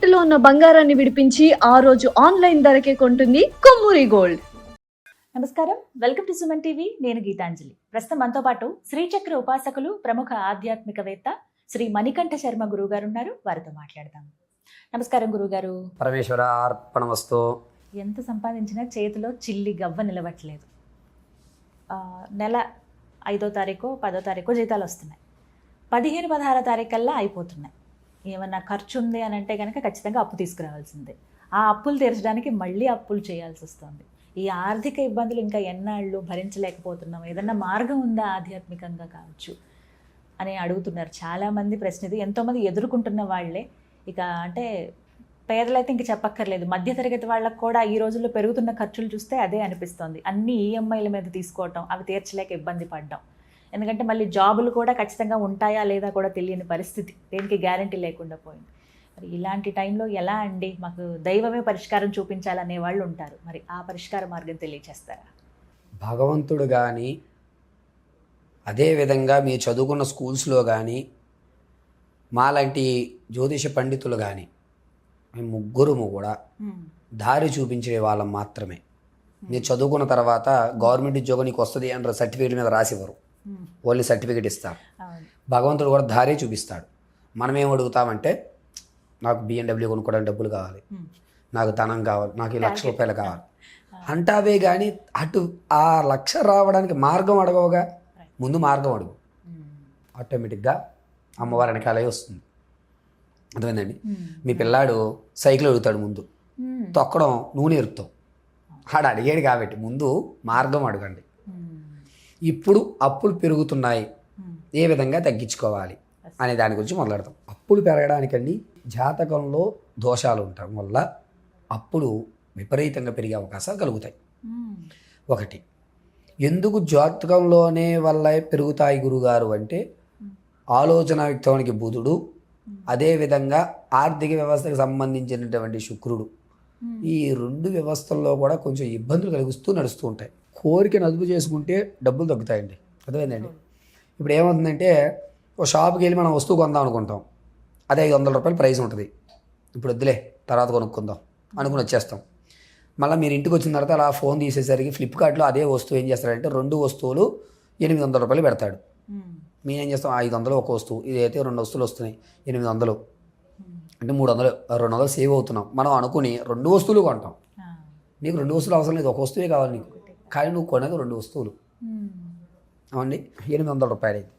తాకట్టులో ఉన్న బంగారాన్ని విడిపించి ఆ రోజు ఆన్లైన్ ధరకే కొంటుంది కొమ్మూరి గోల్డ్. నమస్కారం, వెల్కమ్ టు సుమన్ టీవీ. నేను గీతాంజలి. ప్రస్తుతం మనతో పాటు శ్రీచక్ర ఉపాసకులు, ప్రముఖ ఆధ్యాత్మికవేత్త శ్రీ మణికంఠ శర్మ గురువు గారు ఉన్నారు. వారితో మాట్లాడదాం. నమస్కారం గురుగారు. పరమేశ్వర అర్పణమస్తు. ఎంత సంపాదించినా చేతిలో చిల్లి గవ్వ నిలవట్లేదు. నెల 5వ తారీఖు 10వ తారీఖు జీతాలు వస్తున్నాయి. 15, 16 తారీఖల్లా అయిపోతున్నాయి. ఏమన్నా ఖర్చు ఉంది అని అంటే కనుక ఖచ్చితంగా అప్పు తీసుకురావాల్సిందే. ఆ అప్పులు తీర్చడానికి మళ్ళీ అప్పులు చేయాల్సి వస్తుంది. ఈ ఆర్థిక ఇబ్బందులు ఇంకా ఎన్నాళ్ళు భరించలేకపోతున్నాం, ఏదన్నా మార్గం ఉందా ఆధ్యాత్మికంగా కావచ్చు అని అడుగుతున్నారు చాలామంది. ప్రశ్న ఇది. ఎంతోమంది ఎదుర్కొంటున్న వాళ్ళే. ఇక అంటే పేదలైతే ఇంక చెప్పక్కర్లేదు. మధ్యతరగతి వాళ్ళకు కూడా ఈ రోజుల్లో పెరుగుతున్న ఖర్చులు చూస్తే అదే అనిపిస్తోంది. అన్ని ఈఎంఐల మీద తీసుకోవటం, అవి తీర్చలేక ఇబ్బంది పడ్డాం. ఎందుకంటే మళ్ళీ జాబులు కూడా ఖచ్చితంగా ఉంటాయా లేదా కూడా తెలియని పరిస్థితి, దేనికి గ్యారంటీ లేకుండా పోయింది. మరి ఇలాంటి టైంలో ఎలా అండి? మాకు దైవమే పరిష్కారం చూపించాలనే వాళ్ళు ఉంటారు. మరి ఆ పరిష్కార మార్గం తెలియచేస్తారా? భగవంతుడు కానీ, అదేవిధంగా మీరు చదువుకున్న స్కూల్స్లో కానీ, మాలాంటి జ్యోతిష పండితులు కానీ, మేము ముగ్గురుము కూడా దారి చూపించే వాళ్ళం మాత్రమే. మీరు చదువుకున్న తర్వాత గవర్నమెంట్ ఉద్యోగం నీకు వస్తుంది అంటారు, సర్టిఫికేట్ మీద రాసివ్వరు, ఓన్లీ సర్టిఫికేట్ ఇస్తారు. భగవంతుడు కూడా దారి చూపిస్తాడు. మనం ఏం అడుగుతామంటే, నాకు BMW కొనుక్కోవడానికి డబ్బులు కావాలి, నాకు ధనం కావాలి, నాకు ఈ ₹1,00,000 కావాలి అంటావే కానీ అటు ఆ లక్ష రావడానికి మార్గం అడగవుగా. ముందు మార్గం అడుగు, ఆటోమేటిక్గా అమ్మవారి వెనకాలే వస్తుంది. అర్థమైందండి? మీ పిల్లాడు సైకిల్ అడుగుతాడు, ముందు తొక్కడం నువ్వు నేర్పుతావు. ఆడు అడిగాడు కాబట్టి ముందు మార్గం అడగండి. ఇప్పుడు అప్పులు పెరుగుతున్నాయి, ఏ విధంగా తగ్గించుకోవాలి అనే దాని గురించి మొదలెడతాం. అప్పులు పెరగడానికండి జాతకంలో దోషాలు ఉండటం వల్ల అప్పులు విపరీతంగా పెరిగే అవకాశాలు కలుగుతాయి. ఒకటి, ఎందుకు జాతకంలోనే వల్ల పెరుగుతాయి గురుగారు అంటే, ఆలోచన వ్యక్తానికి బుధుడు, అదేవిధంగా ఆర్థిక వ్యవస్థకు సంబంధించినటువంటి శుక్రుడు, ఈ 2 వ్యవస్థల్లో కూడా కొంచెం ఇబ్బందులు కలిగిస్తూ నడుస్తూ ఉంటాయి. కోరికను అదుపు చేసుకుంటే డబ్బులు తగ్గుతాయండి. అర్థమైందండి? ఇప్పుడు ఏమవుతుందంటే, ఒక షాప్కి వెళ్ళి మనం వస్తువు కొందాం అనుకుంటాం, అదే ₹500 ప్రైస్ ఉంటుంది. ఇప్పుడు వద్దులే తర్వాత కొనుక్కుందాం అనుకుని వచ్చేస్తాం. మళ్ళీ మీరు ఇంటికి వచ్చిన తర్వాత అలా ఫోన్ తీసేసరికి ఫ్లిప్కార్ట్లో అదే వస్తువు ఏం చేస్తాడంటే, 2 వస్తువులు ₹800 పెడతాడు. మేమేం చేస్తాం, 500 ఒక వస్తువు, ఇదైతే 2 వస్తువులు వస్తున్నాయి 800 అంటే 300, 200 సేవ్ అవుతున్నాం. మనం అనుకుని 2 వస్తువులు కొంటాం. నీకు 2 వస్తువులు అవసరం లేదు, ఒక వస్తువే కావాలి నీకు, కానీ నువ్వు కొనేది 2 వస్తువులు. అవండి ₹800 అయింది.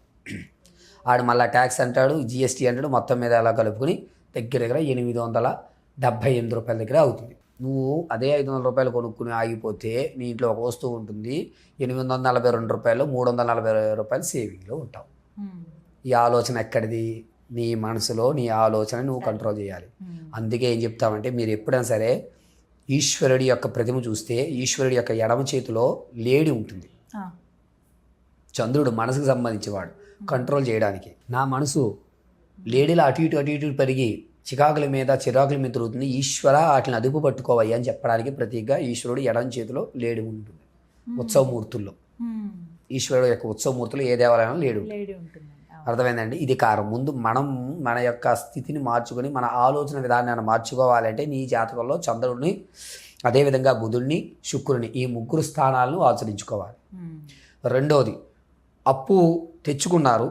ఆడు మళ్ళీ ట్యాక్స్ అంటాడు, GST అంటాడు, మొత్తం మీద అలా కలుపుకొని దగ్గర ₹878 దగ్గర అవుతుంది. నువ్వు అదే ₹500 కొనుక్కుని ఆగిపోతే నీ ఇంట్లో ఒక వస్తువు ఉంటుంది, ₹842, ₹340 సేవింగ్లో ఉంటావు. ఈ ఆలోచన ఎక్కడిది? నీ మనసులో నీ ఆలోచన నువ్వు కంట్రోల్ చేయాలి. అందుకే ఏం చెప్తామంటే, మీరు ఎప్పుడైనా సరే ఈశ్వరుడి యొక్క ప్రతిమ చూస్తే ఈశ్వరుడి యొక్క ఎడమ చేతిలో లేడి ఉంటుంది. చంద్రుడు మనసుకు సంబంధించేవాడు, కంట్రోల్ చేయడానికి. నా మనసు లేడీలో అటు ఇటు పెరిగి చిరాకుల మీద తిరుగుతుంది, ఈశ్వర వాటిని అదుపు పట్టుకోవయ్యా అని చెప్పడానికి ప్రతీకగా ఈశ్వరుడు ఎడమ చేతిలో లేడి ఉంటుంది. ఉత్సవమూర్తుల్లో ఈశ్వరుడు యొక్క ఉత్సవమూర్తులు ఏ దేవాలయంలో లేడు ఉంటుంది. అర్థమైందండి? ఇది కారణం. ముందు మనం మన యొక్క స్థితిని మార్చుకొని మన ఆలోచన విధానాన్ని మార్చుకోవాలంటే నీ జాతకంలో చంద్రుడిని, అదేవిధంగా బుధుడిని, శుక్రుని, ఈ 3 స్థానాలను ఆచరించుకోవాలి. రెండవది, అప్పు తెచ్చుకున్నారు,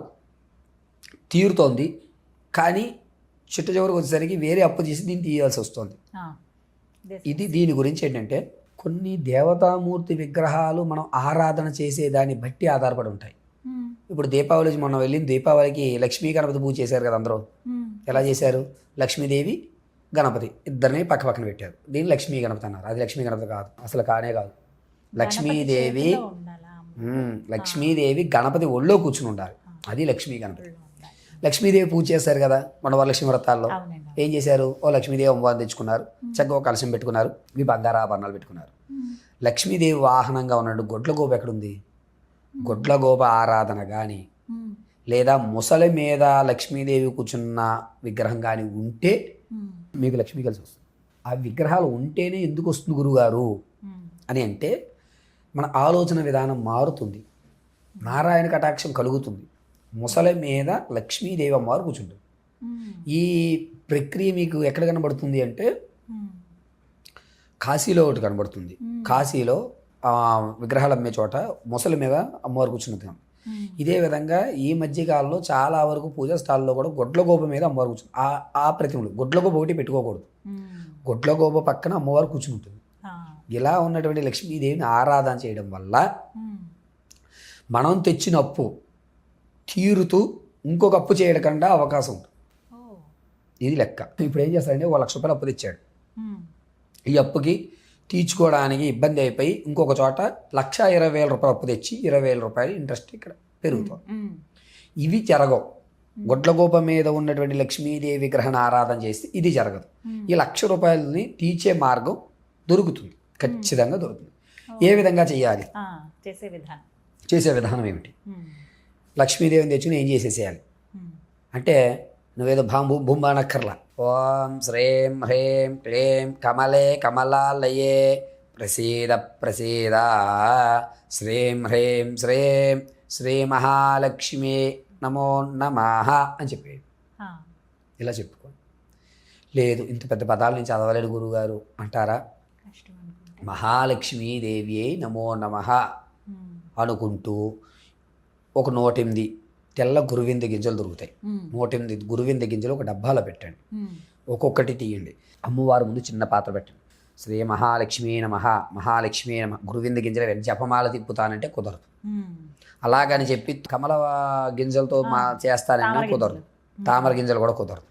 తీరుతోంది, కానీ చిట్ట చివరికి వచ్చేసరికి వేరే అప్పు చేసి దీన్ని తీయాల్సి వస్తుంది. దీని గురించి ఏంటంటే, కొన్ని దేవతామూర్తి విగ్రహాలు మనం ఆరాధన చేసేదాన్ని బట్టి ఆధారపడి ఉంటాయి. ఇప్పుడు దీపావళి మొన్న వెళ్ళింది, దీపావళికి లక్ష్మీ గణపతి పూజ చేశారు కదా అందరూ. ఎలా చేశారు? లక్ష్మీదేవి, గణపతి ఇద్దరిని పక్కన పెట్టారు. దీన్ని లక్ష్మీ గణపతి అన్నారు. అది లక్ష్మీ గణపతి కాదు, అసలు కానే కాదు. లక్ష్మీదేవి గణపతి ఒళ్ళో కూర్చుని ఉండాలి, అది లక్ష్మీ గణపతి. లక్ష్మీదేవి పూజ చేశారు కదా మన వరలక్ష్మి వ్రతాల్లో. ఏం చేశారు? ఓ లక్ష్మీదేవి అమ్మవారిని తెచ్చుకున్నారు, చక్కగా ఒక కలశం పెట్టుకున్నారు, మీ బంగారు ఆభరణాలు పెట్టుకున్నారు. లక్ష్మీదేవి వాహనంగా ఉన్నట్టు గొడ్లగోప ఎక్కడుంది? గొడ్లగోప ఆరాధన కానీ, లేదా ముసలి మీద లక్ష్మీదేవి కూర్చున్న విగ్రహం కానీ ఉంటే మీకు లక్ష్మీ కలిసి వస్తుంది. ఆ విగ్రహాలు ఉంటేనే ఎందుకు వస్తుంది గురుగారు అని అంటే, మన ఆలోచన విధానం మారుతుంది, నారాయణ కటాక్షం కలుగుతుంది. ముసలి మీద లక్ష్మీదేవి అమ్మవారు కూర్చుంటుంది. ఈ ప్రక్రియ మీకు ఎక్కడ కనబడుతుంది అంటే కాశీలో ఒకటి కనబడుతుంది. కాశీలో విగ్రహాలు అమ్మే చోట మొసలి మీద అమ్మవారు కూర్చున్నది. ఇదే విధంగా ఈ మధ్యకాలంలో చాలా వరకు పూజా స్థలాల్లో కూడా గొడ్లగోప మీద అమ్మవారు కూర్చుంది. ఆ ప్రతిమలు గొడ్లగోప ఒకటి పెట్టుకోకూడదు. గొడ్లగోప పక్కన అమ్మవారు కూర్చుని ఉంటుంది. ఇలా ఉన్నటువంటి లక్ష్మీదేవిని ఆరాధన చేయడం వల్ల మనం తెచ్చిన అప్పు తీరుతూ ఇంకొక అప్పు చేయకుండా అవకాశం ఉంటుంది. ఇది లెక్క. ఇప్పుడు ఏం చేస్తారంటే 1 లక్ష రూపాయలు అప్పు తెచ్చాడు. ఈ అప్పుకి తీర్చుకోవడానికి ఇబ్బంది అయిపోయి ఇంకొక చోట 1,20,000 రూపాయలు అప్పు తెచ్చి 20,000 రూపాయలు ఇంట్రెస్ట్ ఇక్కడ పెరుగుతుంది. ఇవి జరగవు. గొడ్లగోప మీద ఉన్నటువంటి లక్ష్మీదేవి విగ్రహణ ఆరాధన చేస్తే ఇది జరగదు. ఈ 1,00,000 రూపాయలని తీర్చే మార్గం దొరుకుతుంది, ఖచ్చితంగా దొరుకుతుంది. ఏ విధంగా చేయాలి? చేసే విధానం ఏమిటి? లక్ష్మీదేవిని తెచ్చుకుని ఏం చేసేసేయాలి అంటే, నువ్వేదో భూమి అనక్కర్లా. ఓం శ్రీం హ్రీం క్లీం కమలే కమలాలయే ప్రసీద ప్రసీద శ్రీం హ్రీం శ్రీం శ్రీ మహాలక్ష్మి నమో నమః అని చెప్పేది. ఇలా చెప్పుకోండి. లేదు ఇంత పెద్ద పదాలు నేను చదవలేడు గురువుగారు అంటారా, మహాలక్ష్మీదేవి నమో నమః అనుకుంటూ ఒక 108 తెల్ల గురువింద గింజలు దొరుకుతాయి. 108 గురువింద గింజలు ఒక డబ్బాలో పెట్టండి. ఒక్కొక్కటి తీయండి. అమ్మవారి ముందు చిన్న పాత్ర పెట్టండి. శ్రీ మహాలక్ష్మీ నమః మహాలక్ష్మీ నమః. గురువింద గింజలు జపమాల తిప్పుతానంటే కుదరదు. అలాగని చెప్పి కమల గింజలతో చేస్తానన్నా కుదరదు. తామర గింజలు కూడా కుదరదు.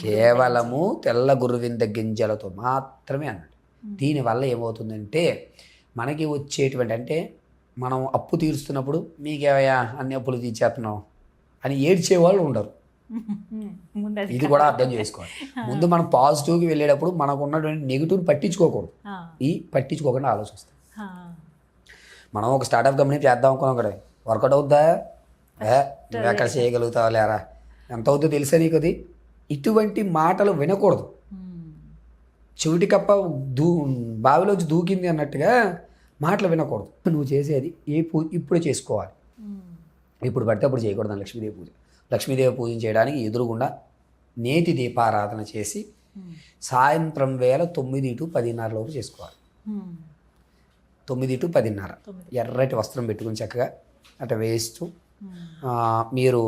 కేవలము తెల్ల గురువింద గింజలతో మాత్రమే అన్నాడు. దీనివల్ల ఏమవుతుందంటే మనకి వచ్చేటువంటి, అంటే మనం అప్పు తీరుస్తున్నప్పుడు మీకేవయ్యా అన్ని అప్పులు తీర్చేస్తున్నావు అని ఏడ్చేవాళ్ళు ఉండరు. ఇది కూడా అర్థం చేసుకోవాలి. ముందు మనం పాజిటివ్కి వెళ్ళేటప్పుడు మనకు ఉన్నటువంటి నెగిటివ్ని పట్టించుకోకూడదు. ఈ పట్టించుకోకుండా ఆలోచిస్తాం. మనం ఒక స్టార్టప్ కంపెనీ చేద్దాం అనుకున్నాం కదా, వర్కౌట్ అవుద్దా, నువ్వు ఎక్కడ చేయగలుగుతావా లేరా, ఎంత అవుతుందో తెలుసా నీకు అది. ఇటువంటి మాటలు వినకూడదు. చెవిటి కప్ప బావిలోంచి దూకింది అన్నట్టుగా మాటలు వినకూడదు. నువ్వు చేసేది ఇప్పుడు చేసుకోవాలి. ఇప్పుడు పడితే అప్పుడు చేయకూడదు. లక్ష్మీదేవి పూజ, లక్ష్మీదేవి పూజ చేయడానికి ఎదురుగుండా నేతి దీపారాధన చేసి సాయంత్రం వేళ 9 to 10:30 లోపు చేసుకోవాలి. 9 to 10:30 ఎర్రటి వస్త్రం పెట్టుకుని చక్కగా అట్లా వేస్తూ మీరు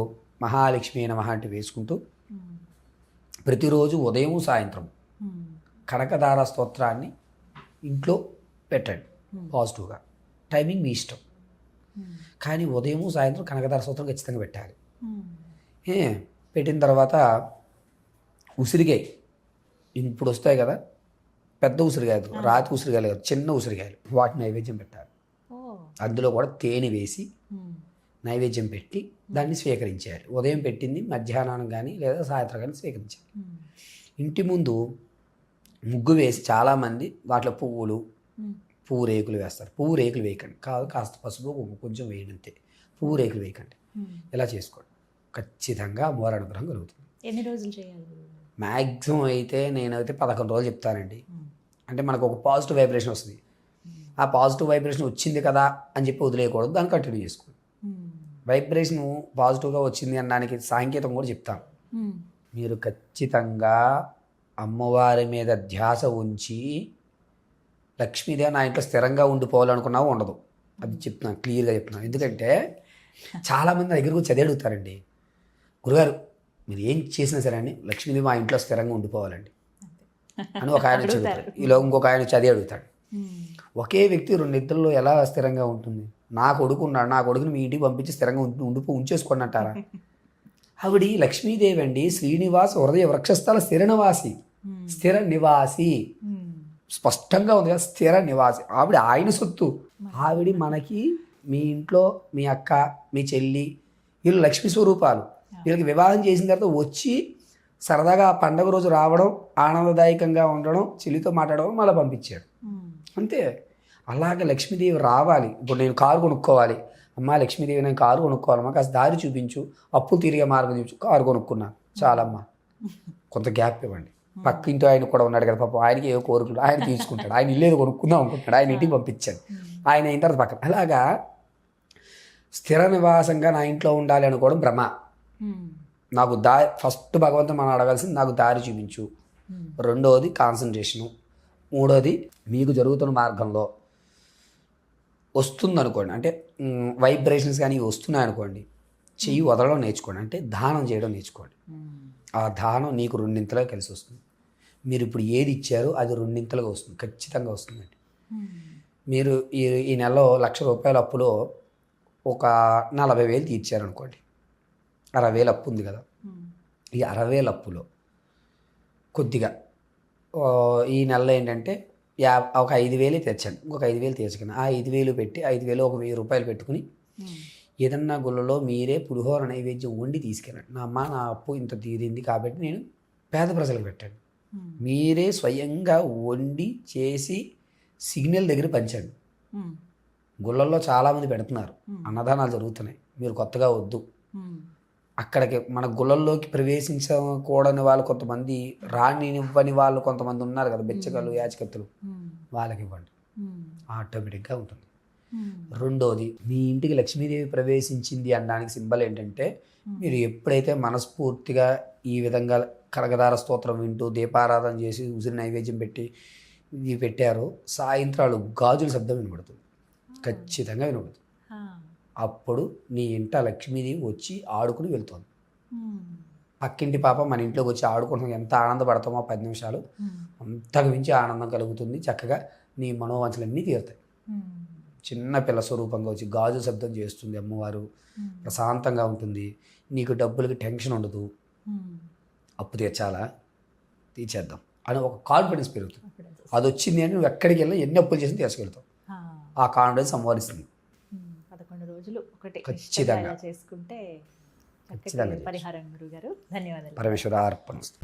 మహాలక్ష్మి నమః అంటే వేసుకుంటూ ప్రతిరోజు ఉదయం సాయంత్రం కనకదార స్తోత్రాన్ని ఇంట్లో పెట్టండి. పాజిటివ్గా టైమింగ్ మీ ఇష్టం, కానీ ఉదయం సాయంత్రం కనకదార స్తోత్రం ఖచ్చితంగా పెట్టాలి. పెట్టిన తర్వాత ఉసిరికాయ ఇప్పుడు వస్తాయి కదా, పెద్ద ఉసిరికాయలు, రాతి ఉసిరికాయలు కాదు, చిన్న ఉసిరికాయలు, వాటి నైవేద్యం పెట్టాలి. అందులో కూడా తేనె వేసి నైవేద్యం పెట్టి దాన్ని స్వీకరించాలి. ఉదయం పెట్టింది మధ్యాహ్నం కానీ లేదా సాయంత్రం కానీ స్వీకరించాలి. ఇంటి ముందు ముగ్గు వేసి చాలామంది వాటిలో పువ్వు రేకులు వేస్తారు. పువ్వు రేకులు వేయకండి, కాస్త పసుపు కొంచెం వేయండి అంతే. పువ్వు రేకులు వేయకండి. ఇలా చేసుకోండి, ఖచ్చితంగా అమ్మవారి అనుగ్రహం కలుగుతుంది. ఎన్ని రోజులు చేయాలి? మ్యాక్సిమం అయితే నేనైతే 11 రోజులు చెప్తానండి. అంటే మనకు ఒక పాజిటివ్ వైబ్రేషన్ వస్తుంది. ఆ పాజిటివ్ వైబ్రేషన్ వచ్చింది కదా అని చెప్పి వదిలేయకూడదు, దాన్ని కంటిన్యూ చేసుకోండి. వైబ్రేషన్ పాజిటివ్గా వచ్చింది అనడానికి సాంకేతం కూడా చెప్తాను. మీరు ఖచ్చితంగా అమ్మవారి మీద ధ్యాస ఉంచి లక్ష్మీదేవి నా ఇంట్లో స్థిరంగా ఉండిపోవాలనుకున్నావు ఉండదు. అది చెప్తున్నాను, క్లియర్గా చెప్తున్నాను. ఎందుకంటే చాలామంది దగ్గరకు చదివి అడుగుతారండి, గురుగారు మీరు ఏం చేసినా సరే అండి లక్ష్మీదేవి మా ఇంట్లో స్థిరంగా ఉండిపోవాలండి అని ఒక ఆయన చదువుతాడు. ఈలో ఇంకొక ఆయన చదివి అడుగుతాడు. ఒకే వ్యక్తి 2 ఇద్దరిలో ఎలా స్థిరంగా ఉంటుంది? నా కొడుకు ఉన్నాడు, నా కొడుకుని మీ ఇంటికి పంపించి స్థిరంగా ఉంచేసుకోండి అంటారా? ఆవిడ లక్ష్మీదేవి అండి, శ్రీనివాస హృదయ వృక్షస్థల స్థిర నివాసి స్పష్టంగా ఉంది కదా, స్థిర నివాసి. ఆవిడ ఆయన సొత్తు. ఆవిడ మనకి మీ ఇంట్లో మీ అక్క మీ చెల్లి వీళ్ళు లక్ష్మీ స్వరూపాలు. వీళ్ళకి వివాహం చేసిన తర్వాత వచ్చి సరదాగా ఆ పండగ రోజు రావడం, ఆనందదాయకంగా ఉండడం, చెల్లితో మాట్లాడడం, మళ్ళీ పంపించాడు అంతే. అలాగే లక్ష్మీదేవి రావాలి. ఇప్పుడు నేను కారు కొనుక్కోవాలి, అమ్మా లక్ష్మీదేవి నేను కారు కొనుక్కోవాలమ్మా, కాస్త దారి చూపించు, అప్పులు తిరిగే మార్గం చూపించు. కారు కొనుక్కున్నాను చాలమ్మా, కొంత గ్యాప్ ఇవ్వండి. పక్కింటి ఆయన కూడా ఉన్నాడు కదా పాపం, ఆయనకి ఏవో కోరికలు ఆయన తీసుకుంటాడు. ఆయన ఇల్లు ఏదో కొనుక్కుందాం అనుకుంటాడు, ఆయన ఇంటికి పంపించాడు. ఆయన అయిన తర్వాత పక్కన అలాగా స్థిర నివాసంగా నా ఇంట్లో ఉండాలి అనుకోవడం భ్రమ. నాకు ఫస్ట్ భగవంతుడు మనం అడగాల్సింది నాకు దారి చూపించు. రెండవది కాన్సన్ట్రేషను. మూడోది మీకు జరుగుతున్న మార్గంలో వస్తుంది అనుకోండి, అంటే వైబ్రేషన్స్ కానీ ఇవి వస్తున్నాయి అనుకోండి, చెయ్యి వదలడం నేర్చుకోండి, అంటే దానం చేయడం నేర్చుకోండి. ఆ దానం నీకు రెండింతలుగా కలిసి వస్తుంది. మీరు ఇప్పుడు ఏది ఇచ్చారో అది రెండింతలుగా వస్తుంది, ఖచ్చితంగా వస్తుందండి. మీరు ఈ నెలలో 1,00,000 రూపాయల అప్పులో ఒక 40,000 తీర్చారనుకోండి, 60,000 అప్పు ఉంది కదా, ఈ 60,000 అప్పులో కొద్దిగా ఈ నెలలో ఏంటంటే ఒక 5,000 తెచ్చాను, ఇంకొక 5,000 తీర్చకండి. ఆ 5,000 పెట్టి 5,000 ఒక 1,000 రూపాయలు పెట్టుకుని ఏదన్నా గుళ్ళలో మీరే పులిహోర నైవేద్యం వండి తీసుకెళ్ళండి. నా అప్పు ఇంత తీరింది కాబట్టి నేను పేద ప్రజలకు పెట్టండి. మీరే స్వయంగా వండి చేసి సిగ్నల్ దగ్గర పంచండి. గుళ్ళల్లో చాలామంది పెడుతున్నారు, అన్నదానాలు జరుగుతున్నాయి, మీరు కొత్తగా వద్దు. అక్కడికి మన గుళ్ళల్లోకి ప్రవేశించకూడని వాళ్ళు కొంతమంది, రానివ్వని వాళ్ళు కొంతమంది ఉన్నారు కదా, బెచ్చగలు యాచకత్తులు, వాళ్ళకి ఇవ్వండి, ఆటోమేటిక్గా ఉంటుంది. రెండోది, మీ ఇంటికి లక్ష్మీదేవి ప్రవేశించింది అనడానికి సింబల్ ఏంటంటే, మీరు ఎప్పుడైతే మనస్ఫూర్తిగా ఈ విధంగా కనకదార స్తోత్రం వింటూ దీపారాధన చేసి ఉసిరి నైవేద్యం పెట్టి ఇవి పెట్టారో, సాయంత్రాలు గాజుల శబ్దం వినబడుతుంది, ఖచ్చితంగా వినబడుతుంది. అప్పుడు నీ ఇంట లక్ష్మీదేవి వచ్చి ఆడుకుని వెళ్తుంది. పక్కింటి పాప మన ఇంట్లోకి వచ్చి ఆడుకుంటాం, ఎంత ఆనందపడతామో 10 నిమిషాలు, అంతకు మించి ఆనందం కలుగుతుంది. చక్కగా నీ మనోవాంఛలన్నీ తీరుతాయి. చిన్న పిల్ల స్వరూపంగా వచ్చి గాజు శబ్దం చేస్తుంది అమ్మవారు, ప్రశాంతంగా ఉంటుంది. నీకు డబ్బులకి టెన్షన్ ఉండదు. అప్పు తీర్చాలా, తీర్చేద్దాం అని ఒక కాన్ఫిడెన్స్ పెరుగుతుంది. అది వచ్చింది అని నువ్వు ఎక్కడికి వెళ్ళినా ఎన్ని అప్పులు చేసి తీసుకెళ్తావు. ఆ కాన్ఫిడెన్స్ సంపాదిస్తుంది. 11 రోజులు ఒకటి ఖచ్చితంగా చేసుకుంటే ఖచ్చితంగా పరిహారం. గురుగారు ధన్యవాదాలు. పరమేశ్వర అర్పణమస్తు.